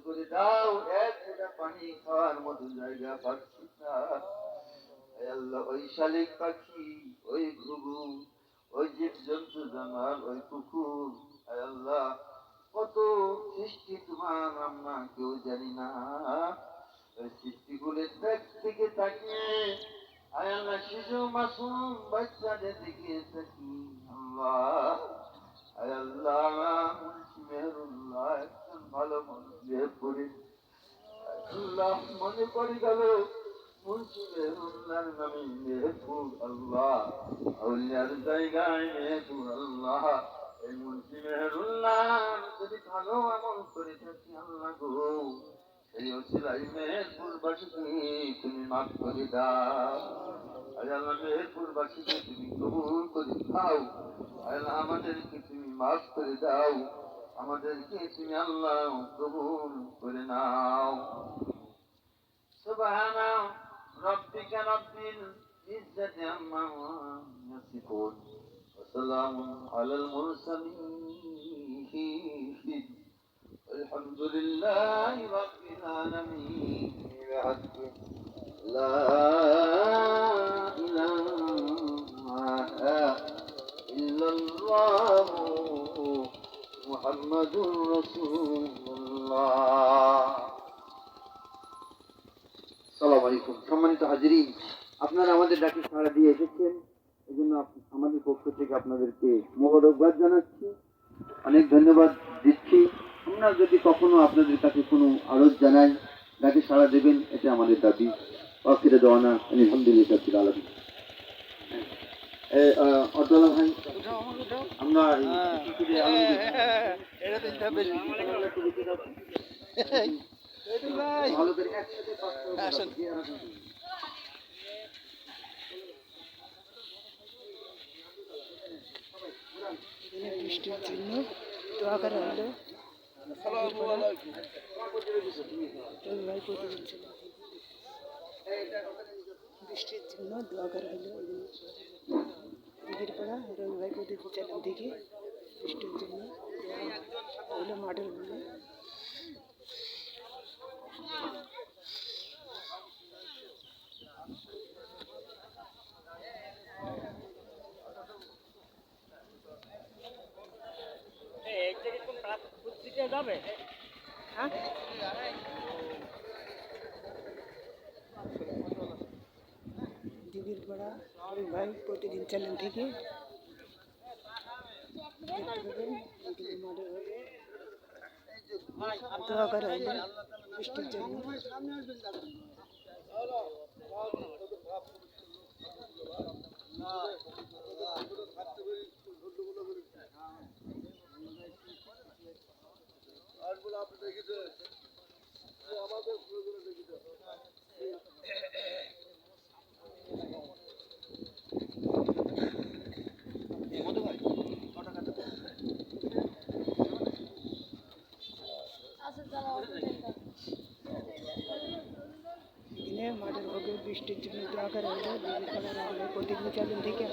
করে দাও, এক ফোঁটা পানি খাওয়ার মতো জায়গা পাচ্ছি না। আল্লাহ, ওই শালিক পাখি, ওই ঘুঘু, ওই জীবজন্তু জানোয়ার, ওই কুকুর, আল্লাহ কত সৃষ্টি তোমার, আমরা কেউ জানি না। ওই সৃষ্টিগুলোর থেকে তাকিয়ে আল্লাহ শিশু মাসুম বাচ্চাদের দিকে থাকি আল্লাহ। আল্লাহ মুন্সি মেহরুল্লাহ একজন ভালো মানুষ পড়ে আল্লাহ মনে পড়ে গেল মুন্সি মেহরুল্লাহর নামে মেহপুর আল্লাহ, আউলিয়ার জায়গায় মেহপুর আল্লাহ। এই মুন্সি মেহরুল্লাহ যদি ভালো আমল করে থাকি আল্লাহ গো, এই অসিলাই মেহেরপুরবাসীকে তুমি মাফ করে দাও। আল্লাহ মেহেরপুরবাসীকে তুমি কবুল করে দাও। আল্লাহ আমাদেরকে তুমি মাফ করে দাও, আমাদেরকে তুমি আল্লাহ কবুল করে নাও। সুবহানা রাব্বিকা রাব্বিল ইজ্জাতি আম্মা ইয়াসিফুন ওয়া সালামুন আলাল মুরসালিন الحمد لله رب العالمين لا إله إلا الله محمد رسول الله। আসসালামু আলাইকুম। সম্মানিত হাজিরিন, আপনারা আমাদের ডাকে সাড়া দিয়ে এসেছেন, এই জন্য আমাদের পক্ষ থেকে আপনাদেরকে মোবারকবাদ জানাচ্ছি, অনেক ধন্যবাদ দিচ্ছি। আমরা যদি কখনো আপনাদের কাছে কোনো আরজ জানাই, ডাকে সাড়া দেবেন, এটা আমাদের দাবি। আখিরে দওয়ানা আলহামদুলিল্লাহি রাব্বিল আলামিন। অর্দলা ভাই, আমরা ভালো করে একসাথে বৃষ্টির জন্য দোয়া করা হলো। বৃষ্টির জন্য দোয়া করা হলো দিঘির পাড়া রবি ভাই পদ্ধতি চ্যানেল থেকে বৃষ্টির জন্য হলো মাঠের হলো। যাবে দিঘির পাড়া রবি ভাই প্রতিদিন চ্যানেল থেকে দোয়া করা হলো বৃষ্টির জন্য। মাঠের ভোগে বৃষ্টির জন্য দোয়া করা হলো প্রতিদিন চ্যানেল থেকে।